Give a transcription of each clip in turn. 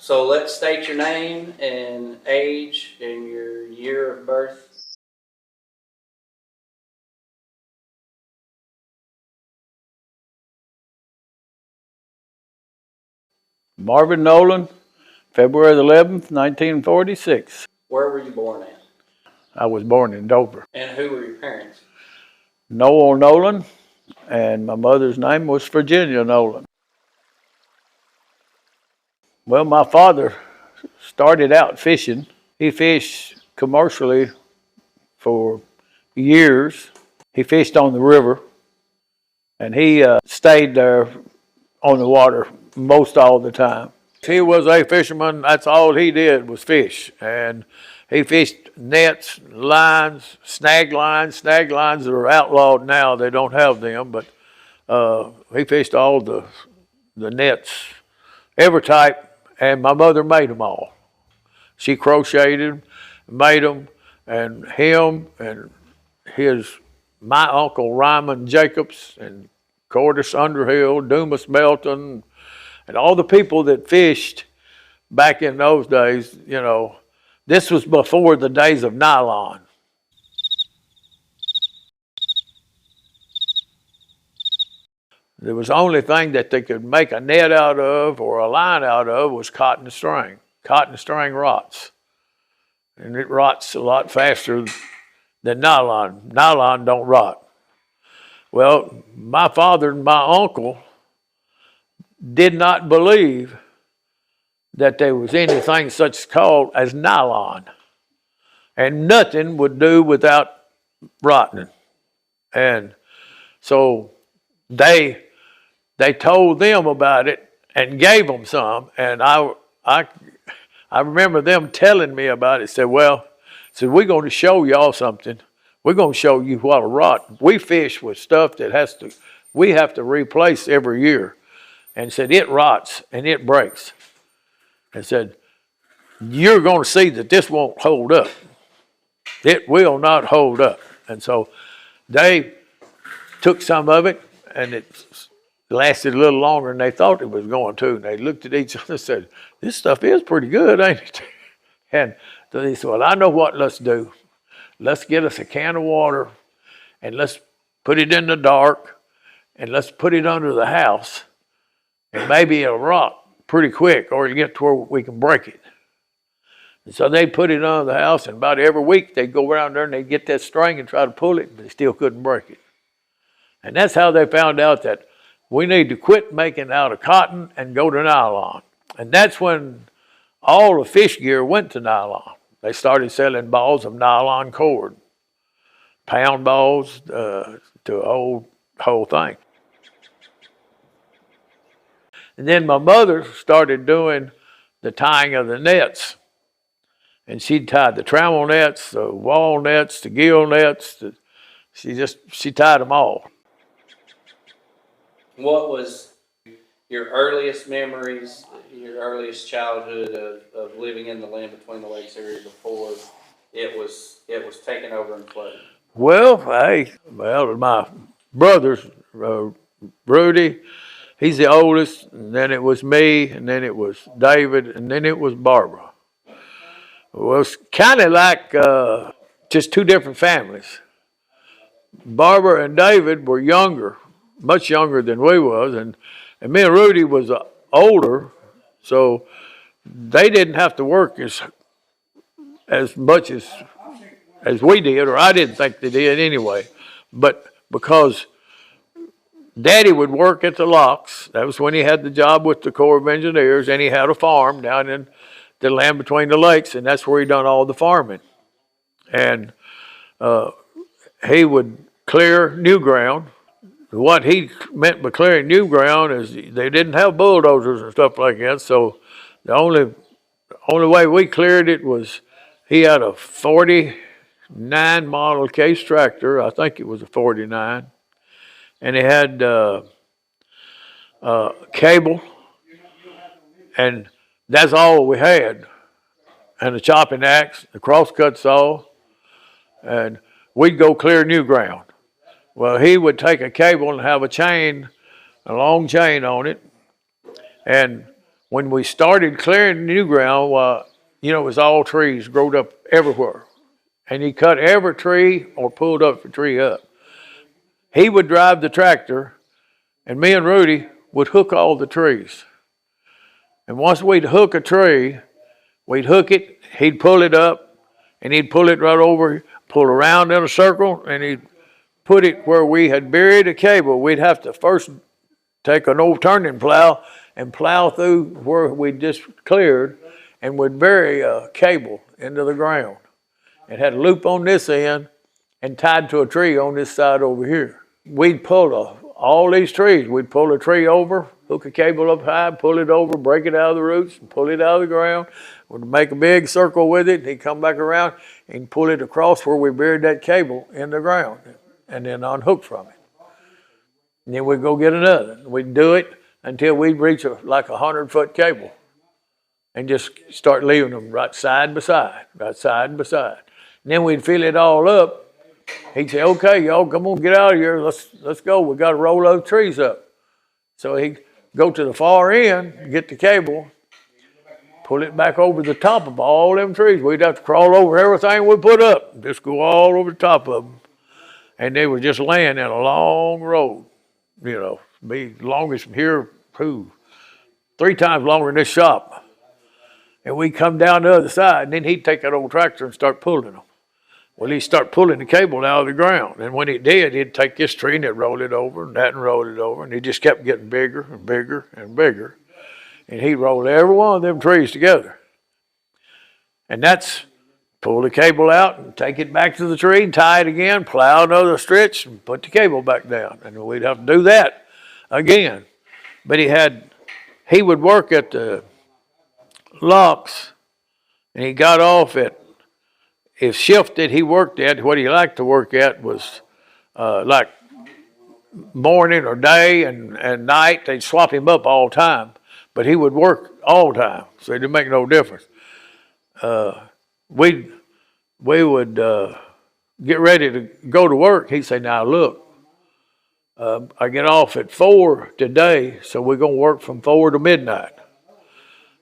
So let's state your name and age and your year of birth. Marvin Nolin, February 11th, 1946. Where were you born at? I was born in Dover. And who were your parents? Noel Nolin, and my mother's name was Virginia Nolin. Well, my father started out fishing. He fished commercially for years. He fished on the river, and he stayed there on the water most all the time. He was a fisherman. That's all he did was fish. And he fished nets, lines, snag lines. Snag lines are outlawed now. They don't have them. But he fished all the nets, every type. And my mother made them all. She crocheted, made them. And him and my uncle Ryman Jacobs and Cordis Underhill, Dumas Belton, and all the people that fished back in those days, you know, this was before the days of nylon. There was the only thing that they could make a net out of or a line out of was cotton string. Cotton string rots. And it rots a lot faster than nylon. Nylon don't rot. Well, my father and my uncle did not believe that there was anything such called as nylon. And nothing would do without rotting. And so they told them about it and gave them some. And I remember them telling me about it. Said, well, we're going to show y'all something. We're going to show you what'll rot. We fish with stuff that we have to replace every year. And said, it rots and it breaks. And said, you're going to see that this won't hold up. It will not hold up. And so they took some of it, and it lasted a little longer than they thought it was going to. And they looked at each other and said, this stuff is pretty good, ain't it? And so they said, well, I know what let's do. Let's get us a can of water, and let's put it in the dark, and let's put it under the house, and maybe it'll rot pretty quick, or it'll get to where we can break it. And so they put it under the house, and about every week they'd go around there and they'd get that string and try to pull it, but they still couldn't break it. And that's how they found out that we need to quit making out of cotton and go to nylon. And that's when all the fish gear went to nylon. They started selling balls of nylon cord, pound balls to the whole thing. And then my mother started doing the tying of the nets. And she'd tie the trammel nets, the wall nets, the gill nets. She tied them all. What was your earliest memories, your earliest childhood of living in the Land Between the Lakes area before it was taken over and flooded? Well, my brothers, Rudy, he's the oldest, and then it was me, and then it was David, and then it was Barbara. Well, it's kind of like just two different families. Barbara and David were younger, much younger than we was, and me and Rudy was older, so they didn't have to work as much as we did, or I didn't think they did anyway. But because Daddy would work at the locks, that was when he had the job with the Corp of Engineers, and he had a farm down in the Land Between the Lakes, and that's where he done all the farming. And he would clear new ground. What he meant by clearing new ground is they didn't have bulldozers and stuff like that, so the only way we cleared it was he had a 49 model case tractor. I think it was a 49. And he had cable, and that's all we had. And a chopping axe, a crosscut saw, and we'd go clear new ground. Well, he would take a cable and have a long chain on it, and when we started clearing the new ground, you know, it was all trees growed up everywhere. And he cut every tree or pulled up a tree up. He would drive the tractor, and me and Rudy would hook all the trees. And once we'd hook a tree, we'd hook it, he'd pull it up, and he'd pull it right over, pull around in a circle, and he'd put it where we had buried a cable. We'd have to first take an old turning plow and plow through where we just cleared, and would bury a cable into the ground. It had a loop on this end and tied to a tree on this side over here. We'd pull all these trees. We'd pull a tree over, hook a cable up high, pull it over, break it out of the roots, and pull it out of the ground. We'd make a big circle with it, and he'd come back around and pull it across where we buried that cable in the ground, and then unhook from it. And then we'd go get another. We'd do it until we'd reach like 100-foot cable, and just start leaving them right side by side, right side by side. And then we'd fill it all up. He'd say, "Okay, y'all, come on, get out of here. Let's go. We got to roll those trees up." So he'd go to the far end, get the cable, pull it back over the top of all them trees. We'd have to crawl over everything we put up, just go all over the top of them. And they were just laying in a long road, you know, be longest from here, 3 times longer than this shop. And we'd come down the other side, and then he'd take that old tractor and start pulling them. Well, he'd start pulling the cable out of the ground. And when he did, he'd take this tree and he'd roll it over, and that and roll it over. And he just kept getting bigger and bigger and bigger. And he'd roll every one of them trees together. And that's pull the cable out and take it back to the tree and tie it again, plow another stretch and put the cable back down. And we'd have to do that again. But he would work at the locks, and he got off at, if shift that he worked at, what he liked to work at was like morning or day and night. They'd swap him up all the time, but he would work all the time, so it didn't make no difference. We would get ready to go to work. He'd say, "Now look, I get off at 4 today, so we're gonna work from 4 to midnight.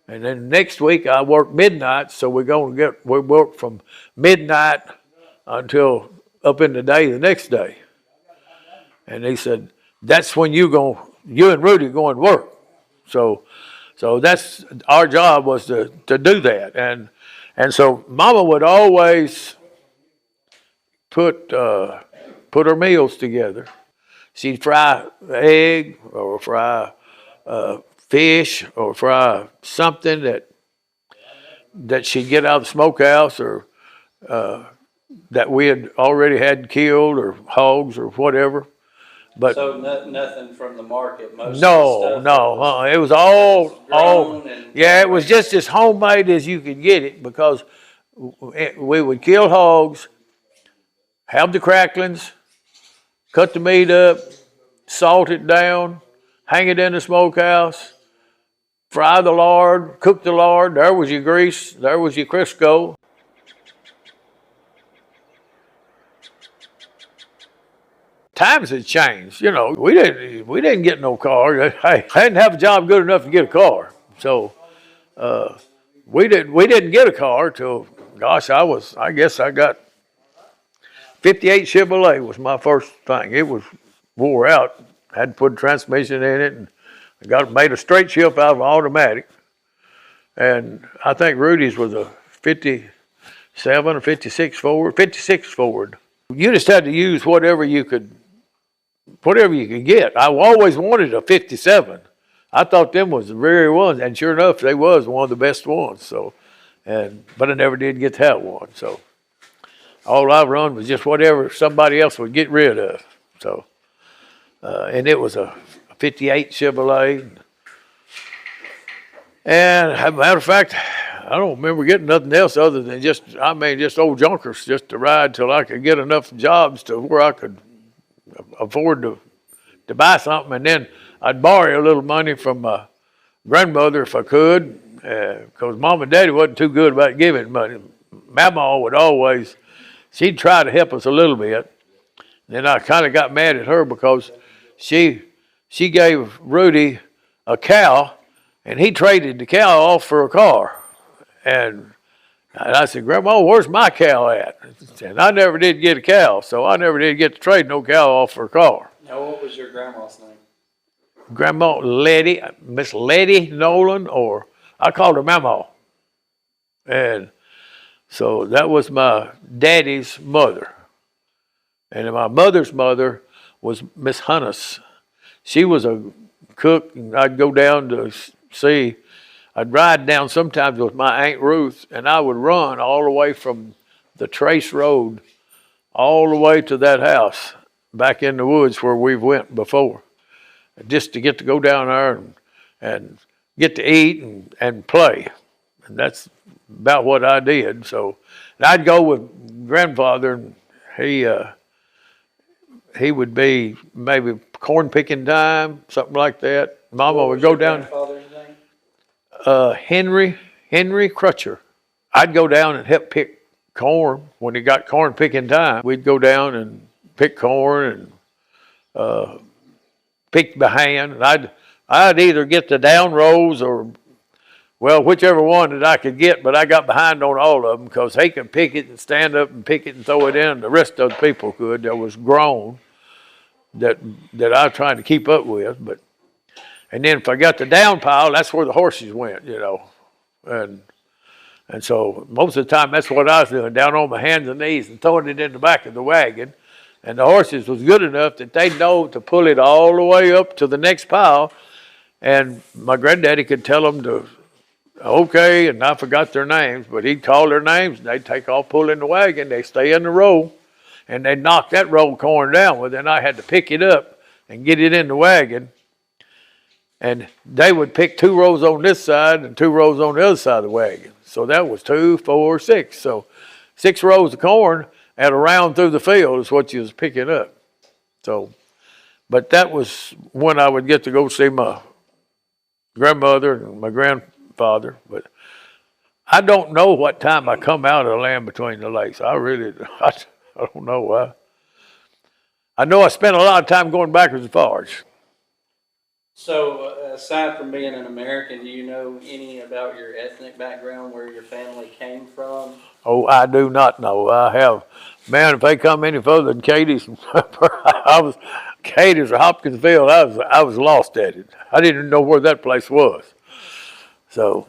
And then next week I work midnight, so we work from midnight until up in the day the next day." And he said, "That's when you and Rudy going to work." So that's our job, was to do that. And so Mama would always put her meals together. She'd fry egg or fry fish or fry something that she'd get out of the smokehouse, or that we had already had killed, or hogs or whatever. But so nothing from the market. Most no, of the stuff it was all yeah. It was just as homemade as you could get it, because we would kill hogs, have the cracklings, cut the meat up, salt it down, hang it in the smokehouse, fry the lard, cook the lard. There was your grease. There was your Crisco. Times had changed. You know, we didn't get no car. I hadn't have a job good enough to get a car. So we didn't get a car till, gosh, I guess I got 58 Chevrolet was my first thing. It was wore out. Had to put a transmission in it, and made a straight shift out of an automatic. And I think Rudy's was a 57 or 56 Ford, 56 Ford. You just had to use whatever you could get. I always wanted a 57. I thought them was the very ones, and sure enough, they was one of the best ones. So, but I never did get that one. So all I run was just whatever somebody else would get rid of. So, and it was a 58 Chevrolet. And as a matter of fact, I don't remember getting nothing else other than just old junkers, just to ride till I could get enough jobs to where I could afford to buy something. And then I'd borrow a little money from my grandmother if I could, because Mom and Daddy wasn't too good about giving money. Mama would always, she'd try to help us a little bit. Then I kind of got mad at her because she gave Rudy a cow And he traded the cow off for a car. And I said, Grandma, where's my cow at? And I never did get a cow, so I never did get to trade no cow off for a car. Now, what was your grandma's name? Grandma Letty, Miss Letty Nolin, or I called her Mama. And so that was my daddy's mother. And my mother's mother was Miss Hunnis. She was a cook, and I'd go down to see. I'd ride down sometimes with my Aunt Ruth, and I would run all the way from the Trace Road all the way to that house back in the woods where we've went before, just to get to go down there and get to eat and play. And that's about what I did. So and I'd go with grandfather, and he would be maybe corn picking time, something like that. Mama would go down. Grandfather's name? Henry Crutcher. I'd go down and help pick corn when it got corn picking time. We'd go down and pick corn and pick by hand. And I'd either get the down rows or, well, whichever one that I could get, but I got behind on all of them because he could pick it and stand up and pick it and throw it in. The rest of the people could that was grown that I was trying to keep up with. And then if I got the down pile, that's where the horses went, you know. And so most of the time that's what I was doing, down on my hands and knees and throwing it in the back of the wagon. And the horses was good enough that they know to pull it all the way up to the next pile. And my granddaddy could tell them to, okay, and I forgot their names, but he'd call their names and they'd take off pulling the wagon. They stay in the row and they'd knock that row of corn down. Well, then I had to pick it up and get it in the wagon. And they would pick 2 rows on this side and 2 rows on the other side of the wagon. So that was 2, 4, 6. So 6 rows of corn at a round through the field is what you was picking up. So, but that was when I would get to go see my grandmother and my grandfather. But I don't know what time I come out of the land between the lakes. I don't know why. I know I spent a lot of time going backwards and forwards. So, aside from being an American, do you know any about your ethnic background, where your family came from? Oh, I do not know. I have, man, if they come any further than Katie's, Katie's or Hopkinsville, I was lost at it. I didn't even know where that place was. So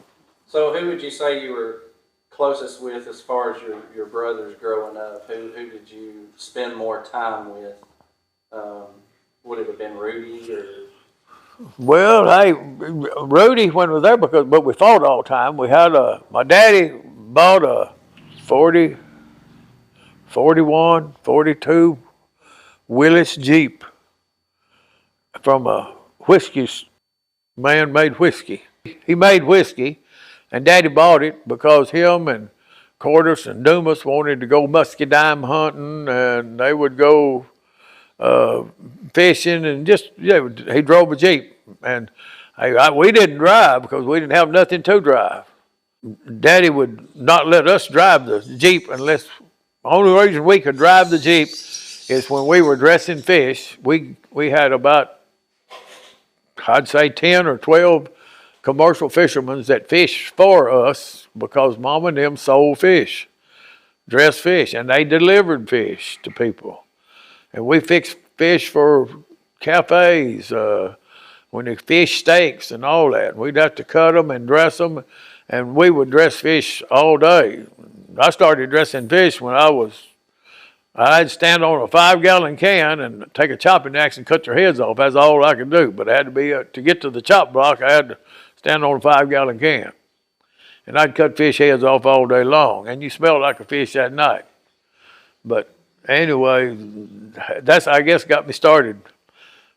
who would you say you were closest with as far as your brothers growing up? Who did you spend more time with? Would it have been Rudy or? Well, hey, Rudy when we was there but we fought all the time. We had my daddy bought a 40, 41, 42 Willis Jeep from a whiskey man made whiskey. He made whiskey, and Daddy bought it because him and Cordis and Dumas wanted to go muscadine hunting, and they would go fishing, and just he drove a Jeep, and we didn't drive because we didn't have nothing to drive. Daddy would not let us drive the Jeep unless the only reason we could drive the Jeep is when we were dressing fish. We had about, I'd say 10 or 12 commercial fishermen that fished for us because Mom and them sold fish, dressed fish, and they delivered fish to people. And we fixed fish for cafes, when they fish steaks and all that. We'd have to cut them and dress them, and we would dress fish all day. I started dressing fish when I'd stand on a 5-gallon can and take a chopping axe and cut their heads off. That's all I could do. But it had to be, to get to the chop block, I had to stand on a 5-gallon can. And I'd cut fish heads off all day long. And you smelled like a fish that night. But anyway, that's, I guess, got me started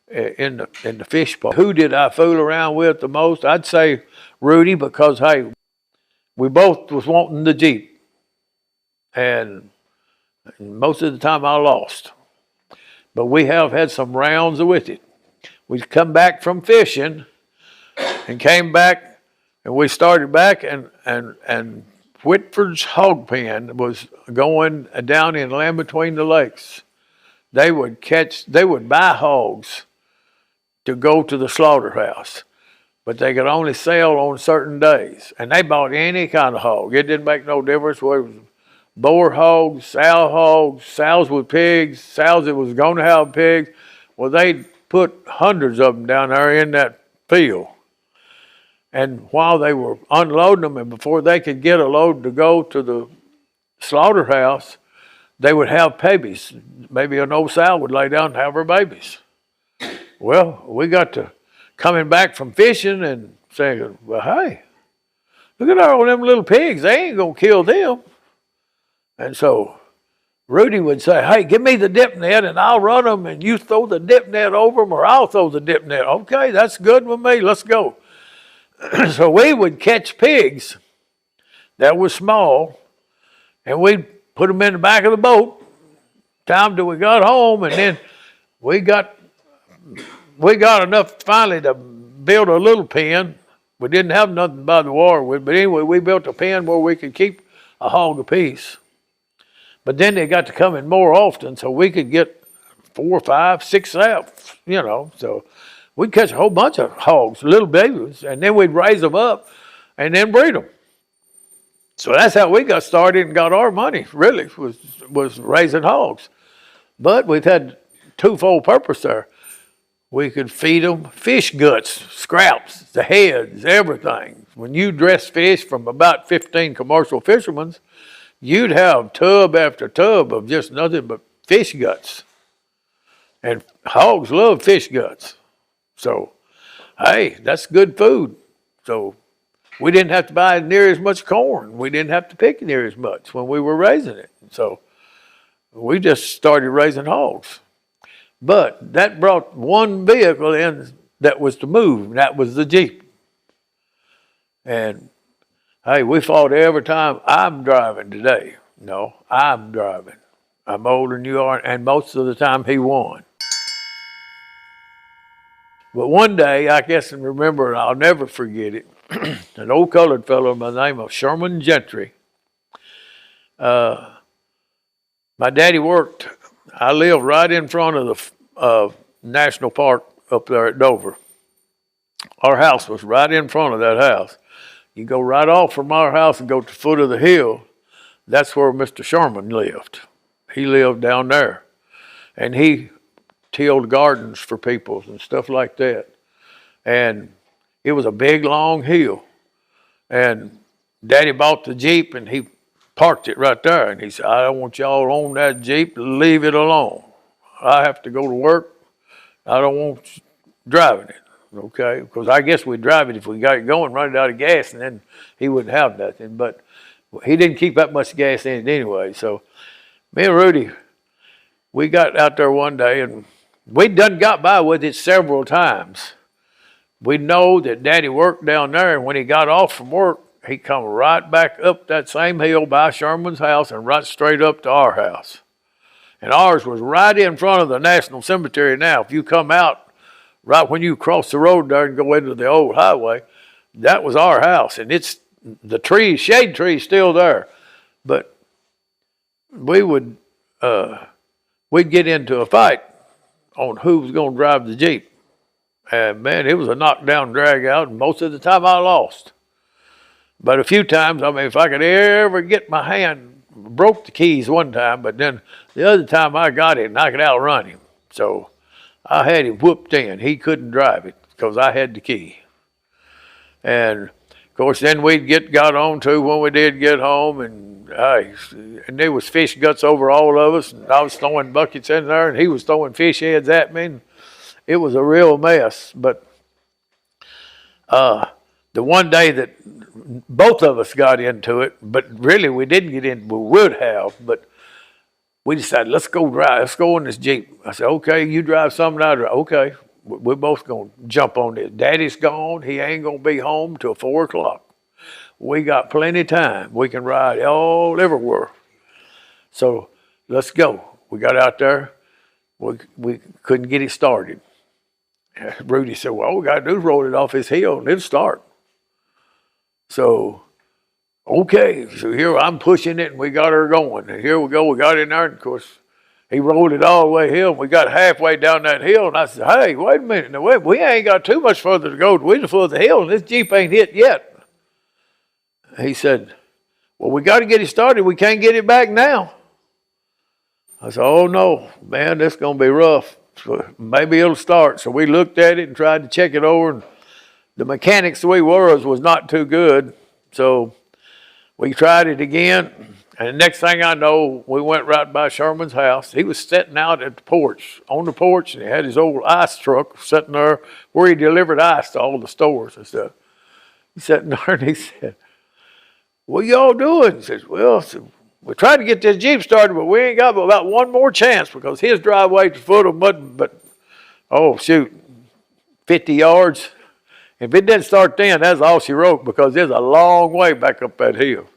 in the fish part. Who did I fool around with the most? I'd say Rudy, because, hey, we both was wanting the Jeep. And most of the time I lost. But we have had some rounds with it. We'd come back from fishing and came back, and we started back, and Whitford's hog pen was going down in land between the lakes. They would buy hogs to go to the slaughterhouse. but they could only sell on certain days. And they bought any kind of hog. It didn't make no difference whether it was boar hogs, sows with pigs, sows that was going to have pigs. Well, they put hundreds of them down there in that field. And while they were unloading them, and before they could get a load to go to the slaughterhouse, they would have babies. Maybe an old sow would lay down and have her babies. Well, we got to coming back from fishing and saying, well, hey, look at all them little pigs. They ain't going to kill them. And so Rudy would say, hey, give me the dip net and I'll run them and you throw the dip net over them or I'll throw the dip net. Okay, that's good with me. Let's go. So we would catch pigs that were small and we'd put them in the back of the boat time till we got home, and then we got enough finally to build a little pen. We didn't have nothing by the water with, but anyway, we built a pen where we could keep a hog apiece. But then they got to come in more often, so we could get 4, 5, 6 out, so we'd catch a whole bunch of hogs, little babies, and then we'd raise them up and then breed them. So that's how we got started and got our money, really, was raising hogs. But we've had twofold purpose there. We could feed them fish guts, scraps, the heads, everything. When you dress fish from about 15 commercial fishermen, you'd have tub after tub of just nothing but fish guts. And hogs love fish guts. So, hey, that's good food. So we didn't have to buy near as much corn. We didn't have to pick near as much when we were raising it. So we just started raising hogs. But that brought one vehicle in that was to move, and that was the Jeep. And, hey, we fought every time. I'm driving today. No, I'm driving. I'm older than you are, and most of the time he won. But one day, I guess and remember, and I'll never forget it, an old colored fellow by the name of Sherman Gentry. My daddy worked, I lived right in front of the national park up there at Dover. Our house was right in front of that house. You go right off from our house and go to the foot of the hill. That's where Mr. Sherman lived. He lived down there. And he tilled gardens for people and stuff like that. And it was a big, long hill. And Daddy bought the Jeep and he parked it right there. And he said, I don't want y'all on that Jeep. Leave it alone. I have to go to work. I don't want you driving it. Okay? Because I guess we'd drive it if we got it going, run it out of gas, and then he wouldn't have nothing. But he didn't keep that much gas in it anyway. So me and Rudy, we got out there one day and we'd done got by with it several times. We know that Daddy worked down there, and when he got off from work, he come right back up that same hill by Sherman's house and right straight up to our house. And ours was right in front of the National Cemetery now. If you come out right when you cross the road there and go into the old highway, that was our house. And it's the trees, shade trees still there. But we would we'd get into a fight on who was going to drive the Jeep. And man, it was a knockdown drag out, and most of the time I lost. But a few times, I mean, if I could ever get my hand, broke the keys one time, but then the other time I got it and I could outrun him. So I had him whooped in. He couldn't drive it because I had the key. And of course, then we'd got on to when we did get home, and there was fish guts over all of us, and I was throwing buckets in there, and he was throwing fish heads at me. And it was a real mess. But the one day that both of us got into it, but really we didn't get in, we would have, but we decided, let's go drive, let's go in this Jeep. I said, okay, you drive something, I drive. Okay, we're both going to jump on this. Daddy's gone, he ain't going to be home till 4 o'clock. We got plenty of time. We can ride all everywhere. So let's go. We got out there. We couldn't get it started. Rudy said, well, all we got to do is roll it off his hill and it'll start. So, okay. So here I'm pushing it and we got her going. And here we go. We got in there. And of course, He rolled it all the way hill. We got halfway down that hill, and I said, hey, wait a minute. Now, we ain't got too much further to go. We're the foot of the hill, and this Jeep ain't hit yet. He said, well, we got to get it started. We can't get it back now. I said, oh, no, man, this is going to be rough. So maybe it'll start. So we looked at it and tried to check it over, and the mechanics we was not too good. So we tried it again. And the next thing I know, we went right by Sherman's house. He was sitting out at the porch, on the porch, and he had his old ice truck sitting there where he delivered ice to all the stores and stuff. He sat there and he said, what y'all doing? He says, well, we're trying to get this Jeep started, but we ain't got about one more chance because his driveway's a foot of mud, but, oh, shoot, 50 yards. If it didn't start then, that's all she wrote because there's a long way back up that hill.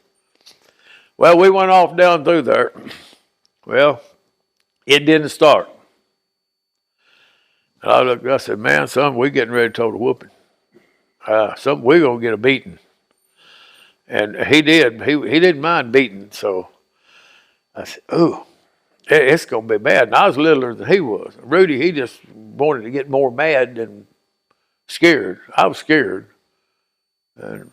Well, we went off down through there. Well, it didn't start. And I looked, I said, man, son, we're getting ready to tote a whooping. We're going to get a beating. And he did. He didn't mind beating. So I said, oh, it's going to be bad. And I was littler than he was. Rudy, he just wanted to get more mad than scared. I was scared. And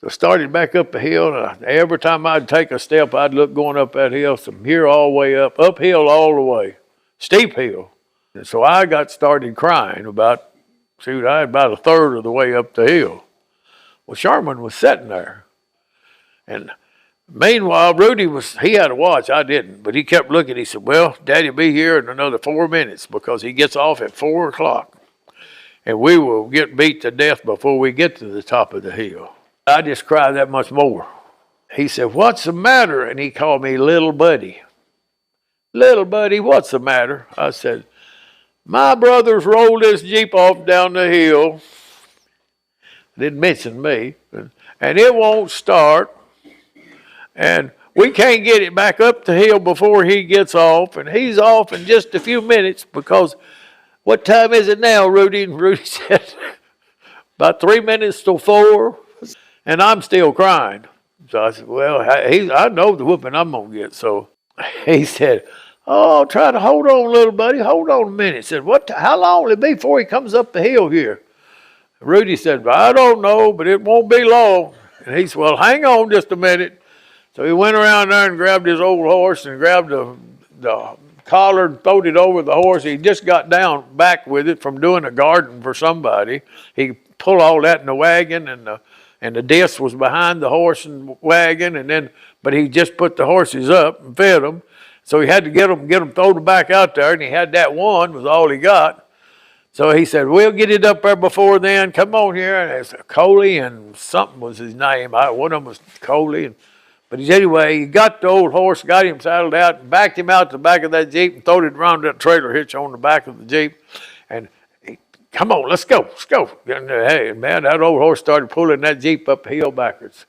so I started back up the hill, and every time I'd take a step, I'd look going up that hill, from here all the way up, uphill all the way, steep hill. And so I got started crying I had about a third of the way up the hill. Well, Sherman was sitting there. And meanwhile, Rudy he had a watch, I didn't, but he kept looking. He said, well, Daddy'll be here in another 4 minutes because he gets off at 4 o'clock. And we will get beat to death before we get to the top of the hill. I just cried that much more. He said, what's the matter? And he called me little buddy. Little buddy, what's the matter? I said, my brothers rolled this Jeep off down the hill. Didn't mention me. And it won't start. And we can't get it back up the hill before he gets off. And he's off in just a few minutes because, what time is it now, Rudy? And Rudy said, about 3 minutes till 4. And I'm still crying. So I said, well, I know the whooping I'm going to get. So he said, oh, try to hold on, little buddy. Hold on a minute. He said, how long will it be before he comes up the hill here? Rudy said, I don't know, but it won't be long. And he said, well, hang on just a minute. So he went around there and grabbed his old horse and grabbed the collar and throwed it over the horse. He just got down back with it from doing a garden for somebody. He pulled all that in the wagon, and the disc was behind the horse and wagon, but he just put the horses up and fed them. So he had to get them thrown back out there, and he had that one was all he got. So he said, we'll get it up there before then. Come on here. And it's Coley and something was his name. One of them was Coley. But anyway, he got the old horse, got him saddled out, and backed him out to the back of that Jeep and throwed it around that trailer hitch on the back of the Jeep. And come on, let's go. And, hey, man, that old horse started pulling that Jeep up the hill backwards.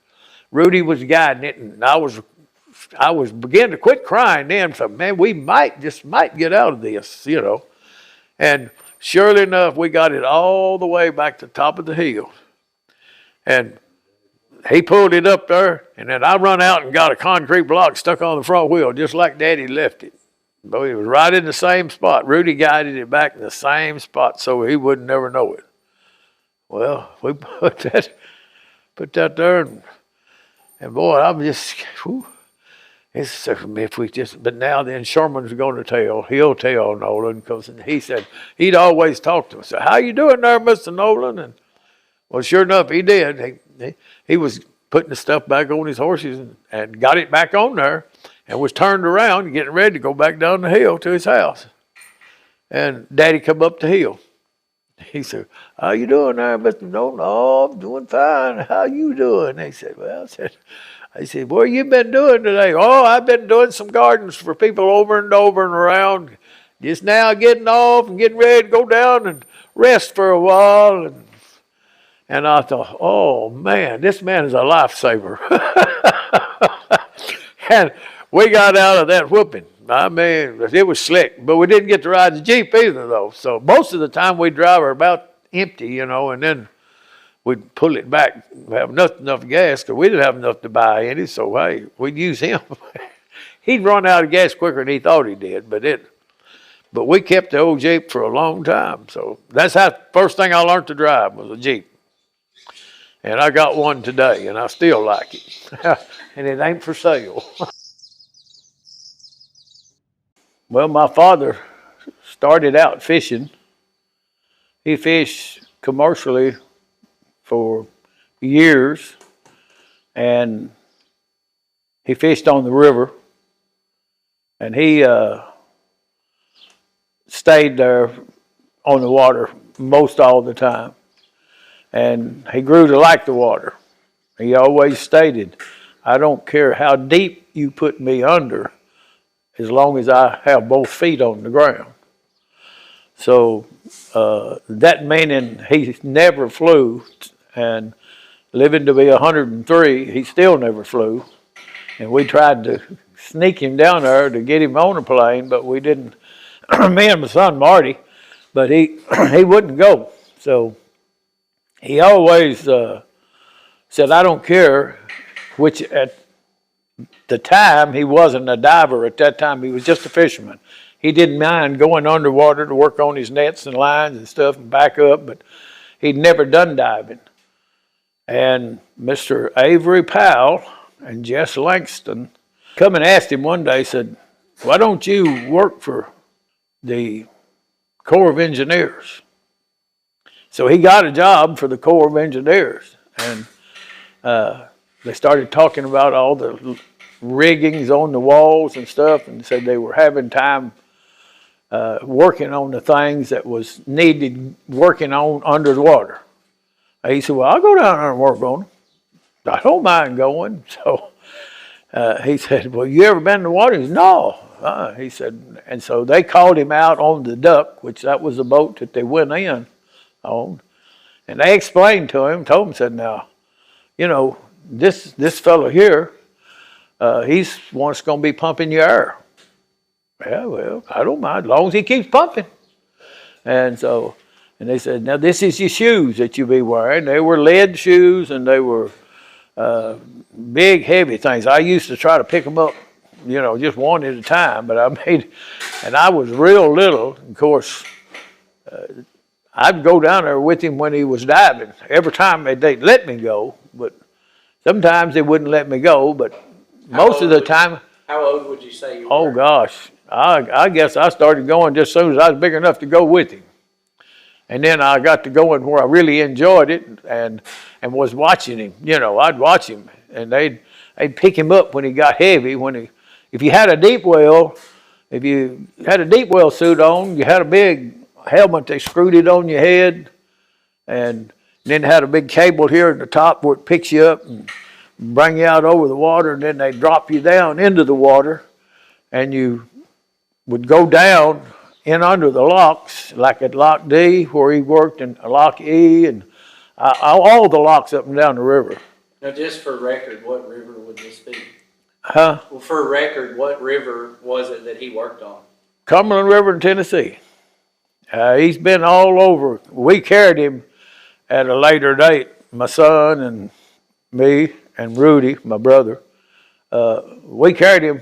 Rudy was guiding it, and I was beginning to quit crying then. So, man, we might get out of this, And surely enough, we got it all the way back to the top of the hill. And he pulled it up there, and then I run out and got a concrete block stuck on the front wheel, just like Daddy left it. But it was right in the same spot. Rudy guided it back in the same spot so he would never know it. Well, we put that there, and boy, I'm just, whew. But now then Sherman's going to tell. He'll tell Nolin, because he said he'd always talk to us. So, how you doing there, Mr. Nolin? And well, sure enough, he did. He was putting the stuff back on his horses and got it back on there and was turned around and getting ready to go back down the hill to his house. And Daddy come up the hill. He said, how you doing there, Mr. Nolin? Oh, I'm doing fine. How you doing? He said, well, I said, what have you been doing today? Oh, I've been doing some gardens for people over and around. Just now getting off and getting ready to go down and rest for a while. And I thought, oh, man, this man is a lifesaver. And we got out of that whooping. I mean, it was slick. But we didn't get to ride the Jeep either, though. So most of the time we'd drive her about empty, and then we'd pull it back. We have enough gas because we didn't have enough to buy any. So, hey, we'd use him. he'd run out of gas quicker than he thought he did. But we kept the old Jeep for a long time. So that's how first thing I learned to drive was a Jeep. And I got one today, and I still like it. And it ain't for sale. Well, my father started out fishing. He fished commercially for years, and he fished on the river, and he stayed there on the water most all the time, and he grew to like the water. He always stated, I don't care how deep you put me under, as long as I have both feet on the ground. So that meaning he never flew, and living to be 103, he still never flew. And we tried to sneak him down there to get him on a plane, but we didn't. Me and my son Marty, but he wouldn't go. So he always said, I don't care, which at the time he wasn't a diver. At that time he was just a fisherman. He didn't mind going underwater to work on his nets and lines and stuff and back up, but he'd never done diving. And Mr. Avery Powell and Jess Langston come and asked him one day, said, why don't you work for the Corp of Engineers? So he got a job for the Corp of Engineers, and they started talking about all the riggings on the walls and stuff, and said they were having time working on the things that was needed working on under the water. He said, well, I'll go down there and work on them. I don't mind going. So he said, well, you ever been in the water? He said, no. He said, and so they called him out on the Duck, which that was the boat that they went in on. And they explained to him, told him, said, now, you know, this fellow here, he's one that's going to be pumping your air. Yeah, well, I don't mind, as long as he keeps pumping. And so, and they said, now this is your shoes that you be wearing. They were lead shoes, and they were big, heavy things. I used to try to pick them up, you know, just one at a time, but and I was real little. Of course, I'd go down there with him when he was diving. Every time they'd let me go, but sometimes they wouldn't let me go, but most of the time. How old would you say you were? Oh, gosh. I guess I started going just as soon as I was big enough to go with him. And then I got to going where I really enjoyed it and was watching him. You know, I'd watch him, and they'd pick him up when he got heavy. If you had a deep well, if you had a deep well suit on, you had a big helmet, they screwed it on your head, and then had a big cable here at the top where it picks you up and bring you out over the water, and then they drop you down into the water, and you would go down in under the locks, like at Lock D, where he worked, and Lock E, and all the locks up and down the river. Now, just for record, what river would this be? Huh? Well, for record, what river was it that he worked on? Cumberland River in Tennessee. He's been all over. We carried him at a later date, my son and me and Rudy, my brother. We carried him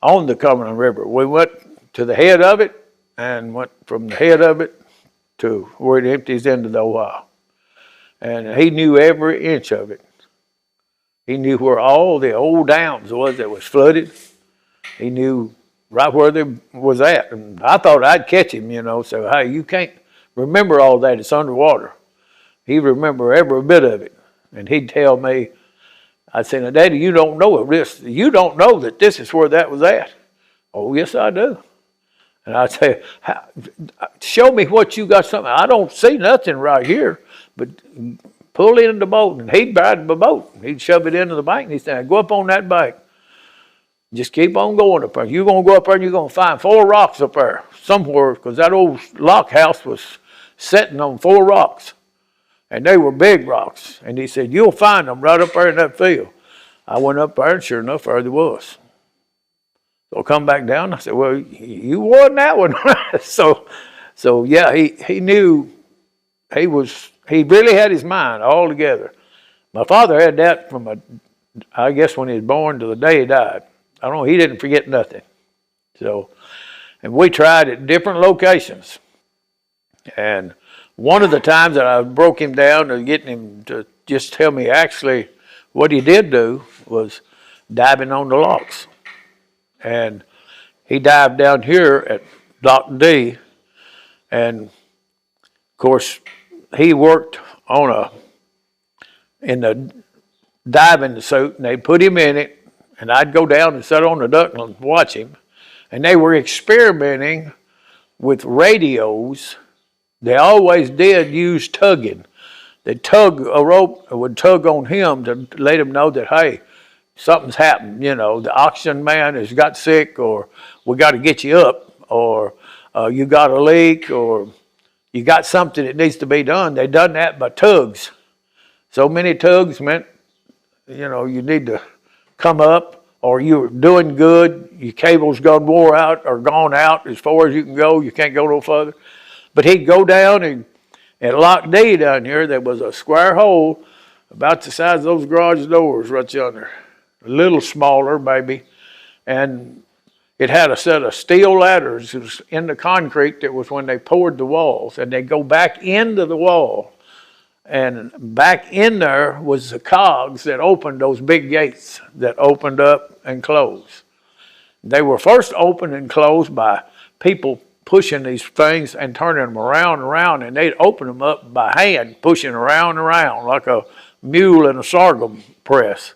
on the Cumberland River. We went to the head of it and went from the head of it to where it empties into the Ohio. And he knew every inch of it. He knew where all the old dams was that was flooded. He knew right where they was at. And I thought I'd catch him, you know, so, hey, you can't remember all that. It's underwater. He'd remember every bit of it. And he'd tell me, I'd say, now, Daddy, you don't know this. You don't know that this is where that was at. Oh, yes, I do. And I'd say, show me what you got something. I don't see nothing right here, but pull in the boat. And he'd ride the boat. He'd shove it into the bank, and he'd say, go up on that bank. Just keep on going up there. You're going to go up there, and you're going to find 4 rocks up there somewhere, because that old lock house was sitting on 4 rocks. And they were big rocks. And he said, you'll find them right up there in that field. I went up there, and sure enough, there they was. So I come back down. I said, well, you won that one. so yeah, he knew he really had his mind all together. My father had that from I guess when he was born to the day he died. I don't know, he didn't forget nothing. So, and we tried at different locations. And one of the times that I broke him down to getting him to just tell me actually what he did do was diving on the locks. And he dived down here at Dock D, and of course he worked in the diving suit, and they put him in it, and I'd go down and sit on the duckling and watch him. And they were experimenting with radios. They always did use tugging. They'd tug a rope, or would tug on him to let him know that, hey, something's happened. You know, the oxygen man has got sick, or we got to get you up, or you got a leak, or you got something that needs to be done. They done that by tugs. So many tugs meant, you know, you need to come up, or you're doing good, your cable's gone wore out or gone out as far as you can go, you can't go no further. But he'd go down, and at Lock D down here, there was a square hole about the size of those garage doors right yonder. A little smaller, maybe. And it had a set of steel ladders. It was in the concrete. That was when they poured the walls. And they go back into the wall. And back in there was the cogs that opened those big gates that opened up and closed. They were first opened and closed by people pushing these things and turning them around and around, and they'd open them up by hand, pushing around and around like a mule in a sorghum press.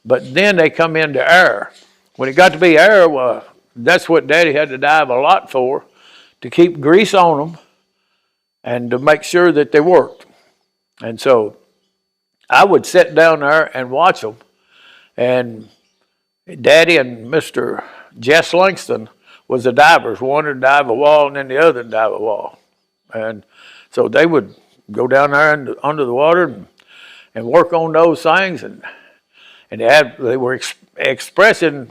But then they come into air. When it got to be air, well, that's what Daddy had to dive a lot for, to keep grease on them and to make sure that they worked. And so I would sit down there and watch them. And Daddy and Mr. Jess Langston was the divers. One would dive a wall and then the other would dive a wall. And so they would go down there and under the water and work on those things. And they were expressing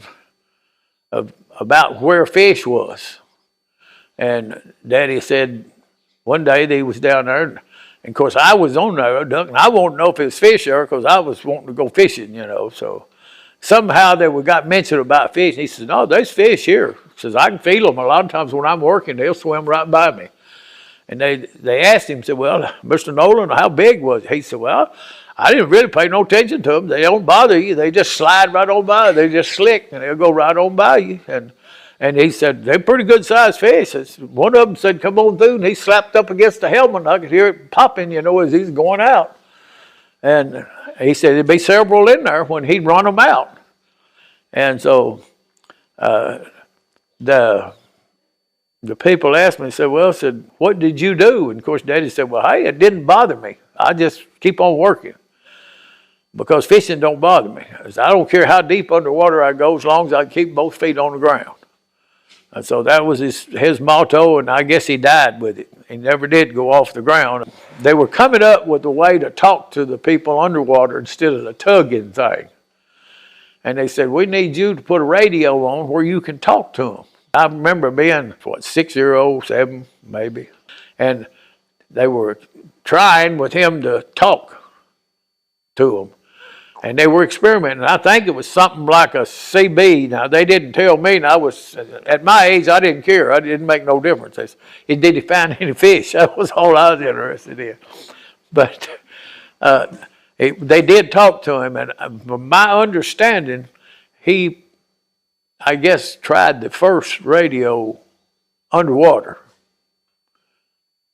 about where fish was. And Daddy said one day they was down there, and of course I was on there, and I wanted to know if it was fish there because I was wanting to go fishing, you know. So somehow they got mentioned about fish. And he says, no, there's fish here. He says, I can feel them. A lot of times when I'm working, they'll swim right by me. And they asked him, said, well, Mr. Nolin, how big was it? He said, well, I didn't really pay no attention to them. They don't bother you. They just slide right on by. They just slick, and they'll go right on by you. And he said, they're pretty good-sized fish. One of them said, come on through, and he slapped up against the helmet, and I could hear it popping, you know, as he's going out. And he said there'd be several in there when he'd run them out. And so the people asked me, said, well, said, what did you do? And of course, Daddy said, well, hey, it didn't bother me. I just keep on working because fishing don't bother me. I don't care how deep underwater I go as long as I keep both feet on the ground. And so that was his motto, and I guess he died with it. He never did go off the ground. They were coming up with a way to talk to the people underwater instead of the tugging thing. And they said, we need you to put a radio on where you can talk to them. I remember being, 6-year-old, 7 maybe, and they were trying with him to talk to them. And they were experimenting. I think it was something like a CB. Now, they didn't tell me, and at my age, I didn't care. It didn't make no difference. Did he find any fish? That was all I was interested in. But they did talk to him, and from my understanding, he, I guess, tried the first radio underwater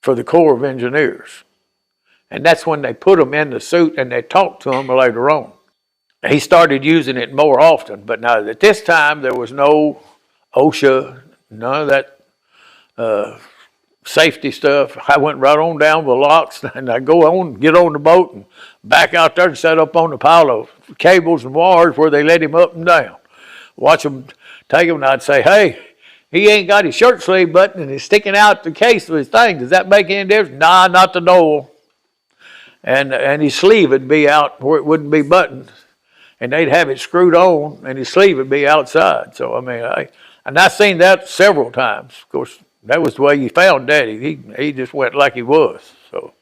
for the Corp of Engineers. And that's when they put him in the suit and they talked to him later on. He started using it more often, but now at this time there was no OSHA, none of that safety stuff. I went right on down the locks and I'd go on, get on the boat and back out there and set up on the pile of cables and wires where they let him up and down. Watch him take him, and I'd say, hey, he ain't got his shirt sleeve button and he's sticking out the case of his thing. Does that make any difference? Nah, not the Noel. And his sleeve would be out where it wouldn't be buttoned. And they'd have it screwed on and his sleeve would be outside. So, I mean, I seen that several times. Of course, that was the way you found Daddy. He just went like he was. So,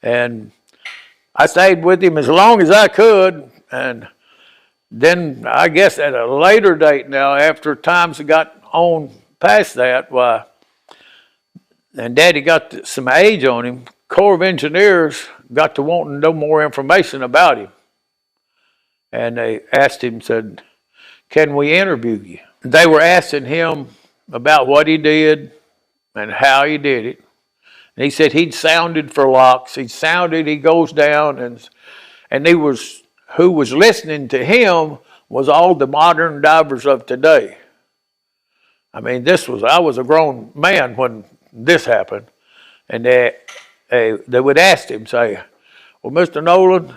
and I stayed with him as long as I could. And Then I guess at a later date now, after times got on past that, why, and Daddy got some age on him, Corp of Engineers got to wanting to know more information about him. And they asked him, said, can we interview you? They were asking him about what he did and how he did it. And he said he'd sounded for locks. He goes down, and who was listening to him was all the modern divers of today. I mean, I was a grown man when this happened. And they would ask him, say, well, Mr. Nolin,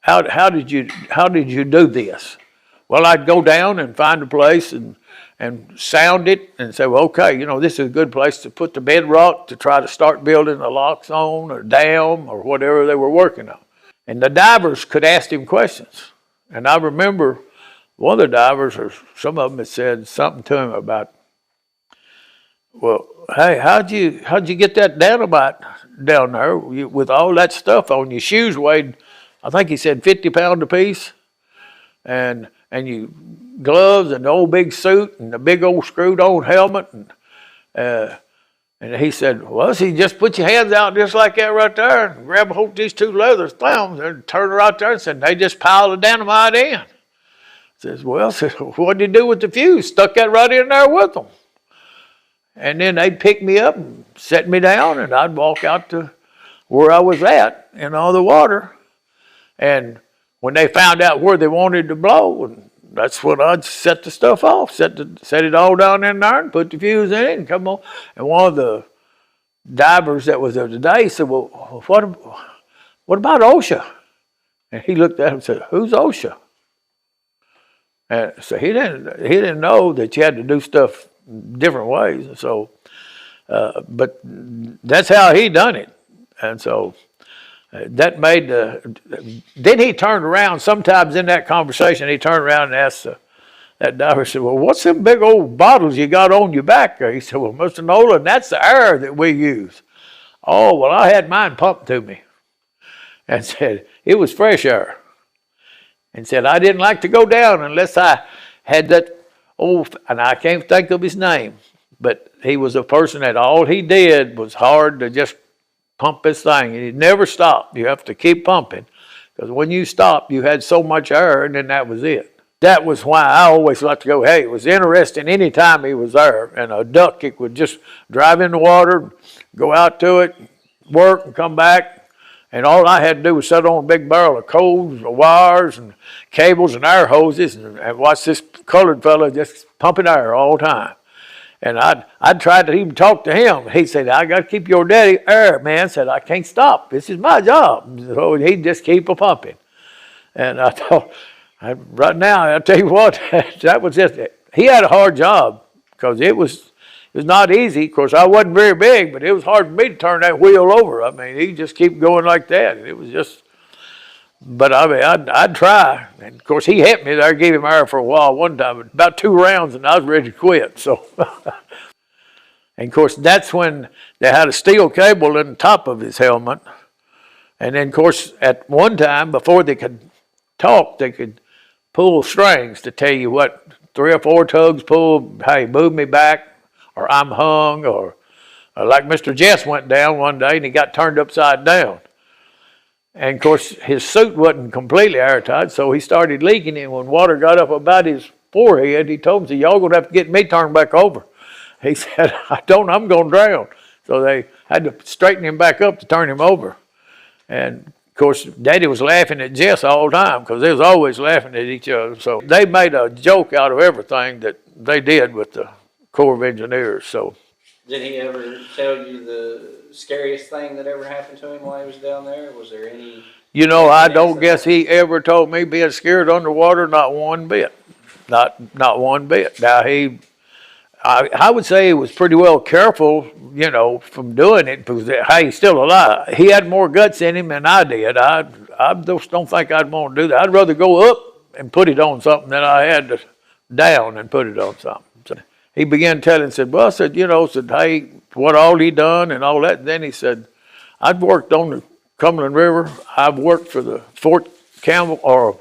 how did you do this? Well, I'd go down and find a place and sound it and say, well, okay, this is a good place to put the bedrock to try to start building a lock zone or dam or whatever they were working on. And the divers could ask him questions. And I remember one of the divers, or some of them, had said something to him about, well, hey, how'd you get that dynamite down there with all that stuff on? Your shoes weighed, I think he said 50 pounds apiece, and you gloves and the old big suit and the big old screwed on helmet, and he said, well, see, just put your hands out just like that right there and grab a hold of these two leather thumbs and turn it right there, and said, they just piled the dynamite in. Says, well, what did he do with the fuse? Stuck that right in there with them. And then they'd pick me up and set me down, and I'd walk out to where I was at in all the water. And when they found out where they wanted to blow, and that's when I'd set the stuff off, set it all down in there and put the fuse in it and come on. And one of the divers that was there today said, well, what about OSHA? And he looked at him and said, who's OSHA? And so he didn't know that you had to do stuff different ways. So, but that's how he done it. And so that made then he turned around, sometimes in that conversation, he turned around and asked that diver, said, well, what's them big old bottles you got on your back there? He said, well, Mr. Nolin, that's the air that we use. Oh, well, I had mine pumped to me. And said, it was fresh air. And said, I didn't like to go down unless I had that old, and I can't think of his name, but he was a person that all he did was hard to just pump this thing. And he never stopped. You have to keep pumping, because when you stopped, you had so much air, and then that was it. That was why I always liked to go, hey, it was interesting any time he was there. And a duck, it would just drive in the water, go out to it, work, and come back. And all I had to do was sit on a big barrel of coals, wires, and cables, and air hoses, and watch this colored fella just pumping air all the time. And I'd tried to even talk to him. He said, I got to keep your daddy air, man. Said, I can't stop. This is my job. So he'd just keep a pumping. And I thought, right now, I'll tell you what, that was it. He had a hard job, because it was not easy. Of course, I wasn't very big, but it was hard for me to turn that wheel over. I mean, he'd just keep going like that. It was just, but I mean, I'd try. And of course, he helped me there, gave him air for a while one time, about 2 rounds, and I was ready to quit. So, and of course, that's when they had a steel cable in the top of his helmet. And then, of course, at one time, before they could talk, they could pull strings to tell you what 3 or 4 tugs pull, hey, move me back, or I'm hung, or like Mr. Jess went down one day and he got turned upside down. And of course, his suit wasn't completely airtight, so he started leaking, and when water got up about his forehead, he told him, y'all gonna have to get me turned back over. He said, I'm gonna drown. So they had to straighten him back up to turn him over. And of course, Daddy was laughing at Jess all the time, because they was always laughing at each other. So they made a joke out of everything that they did with the Corp of Engineers. So, did he ever tell you the scariest thing that ever happened to him while he was down there? Was there any? I don't guess he ever told me being scared underwater. Not one bit. Not one bit. Now I would say he was pretty well careful, from doing it, because hey, he's still alive. He had more guts in him than I did. I just don't think I'd want to do that. I'd rather go up and put it on something than I had to down and put it on something. So he began telling, said, hey, what all he done and all that. And then he said, I'd worked on the Cumberland River. I've worked for the Fort Campbell, or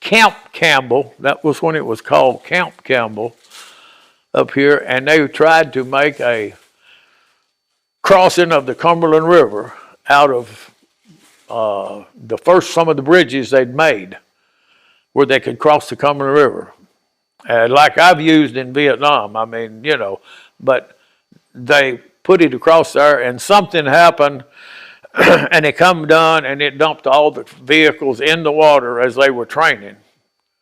Camp Campbell. That was when it was called Camp Campbell up here, and they tried to make a crossing of the Cumberland River out of some of the bridges they'd made where they could cross the Cumberland River. Like I've used in Vietnam, I mean, you know, but they put it across there and something happened and it come done and it dumped all the vehicles in the water as they were training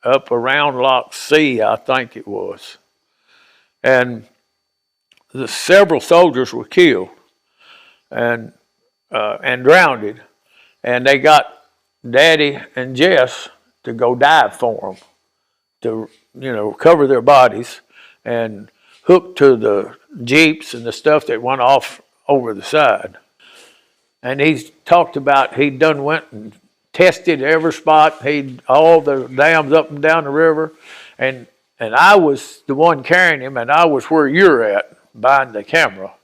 up around Lock C, I think it was. And several soldiers were killed and drowned. And they got Daddy and Jess to go dive for them, to, you know, cover their bodies and hook to the Jeeps and the stuff that went off over the side. And he's talked about he done went and tested every spot, all the dams up and down the river, and I was the one carrying him, and I was where you're at, behind the camera.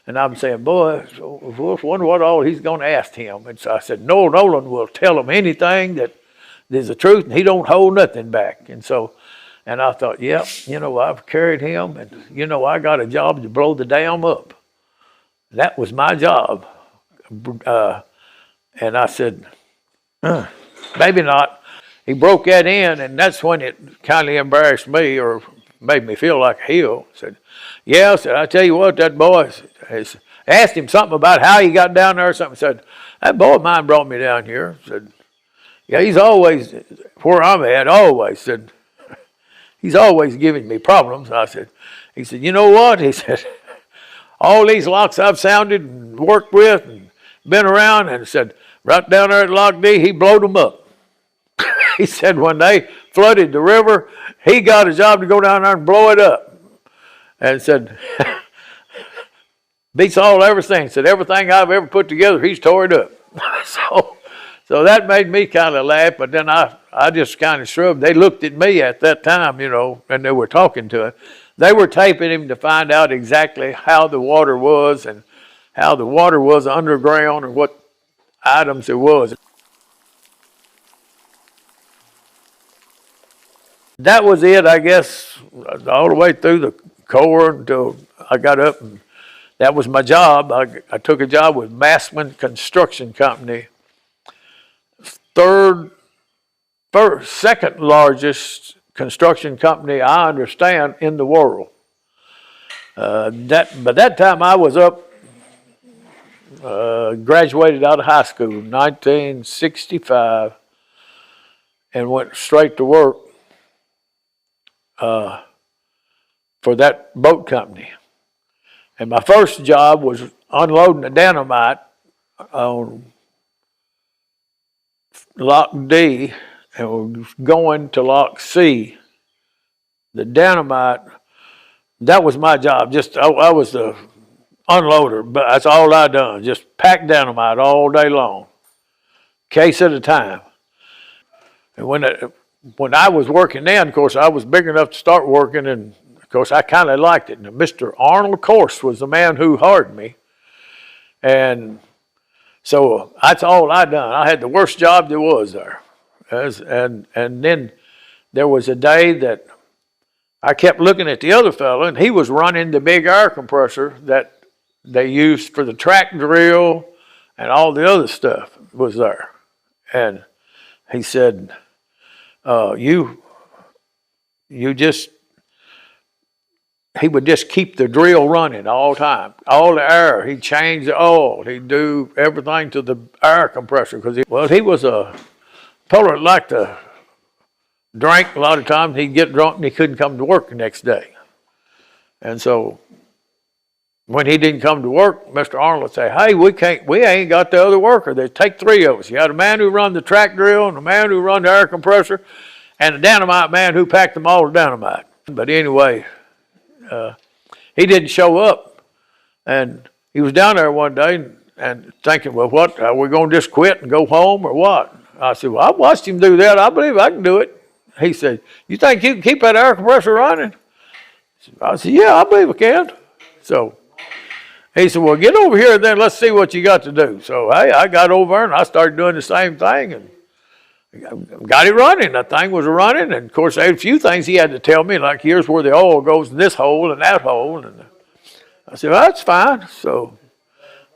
And I'm saying, boy, I wonder what all he's going to ask him. And so I said, Noel Nolin will tell him anything that is the truth, and he don't hold nothing back. And I thought, yeah, you know, I've carried him, and, you know, I got a job to blow the dam up. That was my job. And I said, maybe not. He broke that in, and that's when it kind of embarrassed me or made me feel like a heel. Said, yeah, I tell you what, that boy has asked him something about how he got down there or something. Said, that boy of mine brought me down here. Said, yeah, he's always where I'm at, always. Said, he's always giving me problems. He said, you know what? He said, all these locks I've sounded and worked with and been around, and said, right down there at Lock D, he blowed them up. He said when they flooded the river, he got a job to go down there and blow it up. And said, beats all everything. Said everything I've ever put together, he's tore it up. So that made me kind of laugh, but then I just kind of shrugged. They looked at me at that time, you know, and they were talking to him. They were taping him to find out exactly how the water was and how the water was underground and what items it was. That was it, I guess, all the way through the Corps until I got up, and that was my job. I took a job with Massman Construction Company, second largest construction company I understand in the world. By that time I was up, graduated out of high school in 1965, and went straight to work for that boat company. And my first job was unloading the dynamite on Lock D and was going to Lock C. The dynamite, that was my job. I was the unloader, but that's all I done. Just pack dynamite all day long, case at a time. And when I was working then, of course, I was big enough to start working, and of course, I kind of liked it. And Mr. Arnold, of course, was the man who hired me. And so that's all I done. I had the worst job there was there. And then there was a day that I kept looking at the other fellow, and he was running the big air compressor that they used for the track drill and all the other stuff was there. And he said, he would just keep the drill running all the time, all the air. He'd change the oil. He'd do everything to the air compressor because he was a fellow that liked to drink a lot of times. He'd get drunk and he couldn't come to work the next day. And so when he didn't come to work, Mr. Arnold would say, hey, we ain't got the other worker. They take three of us. You got a man who run the track drill and a man who run the air compressor and a dynamite man who packed them all to dynamite. But anyway, he didn't show up, and he was down there one day and thinking, well, what, are we going to just quit and go home or what? I said, well, I watched him do that. I believe I can do it. He said, you think you can keep that air compressor running? I said, yeah, I believe I can. So he said, well, get over here and then let's see what you got to do. So hey, I got over and I started doing the same thing, and got it running. That thing was running, and of course, there were a few things he had to tell me, like here's where the oil goes in this hole and that hole. And I said, well, that's fine. So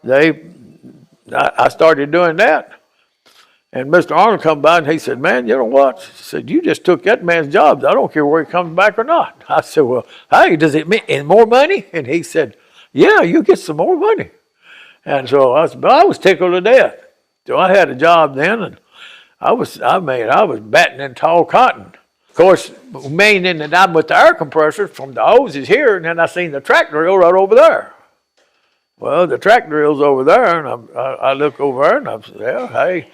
I started doing that. And Mr. Arnold come by and he said, man, you know what? He said, you just took that man's job. I don't care where he comes back or not. I said, well, hey, does it mean more money? And he said, yeah, you get some more money. And so I was tickled to death. So I had a job then, and I was batting in tall cotton. Of course, meaning that I'm with the air compressor from the hoses here, and then I seen the track drill right over there. Well, the track drill's over there, and I look over there, and I said, yeah, hey,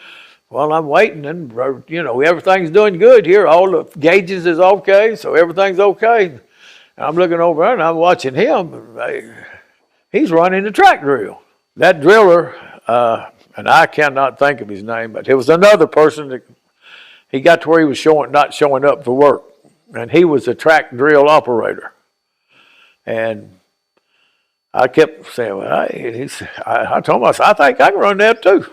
well, I'm waiting, and everything's doing good here. All the gauges is okay, so everything's okay. And I'm looking over there, and I'm watching him. He's running the track drill. That driller, and I cannot think of his name, but it was another person that he got to where he was not showing up for work, and he was a track drill operator. And I kept saying, well, I told him, I said, I think I can run that too.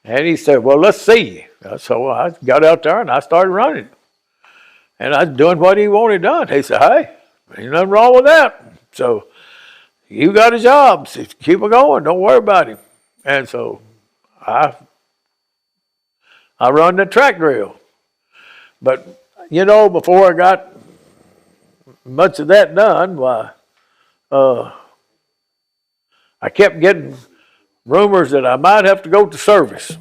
And he said, well, let's see. So I got out there and I started running. And I was doing what he wanted done. He said, hey, ain't nothing wrong with that. So you got a job. So keep it going. Don't worry about him. And so I run the track drill. But, before I got much of that done, I kept getting rumors that I might have to go to service.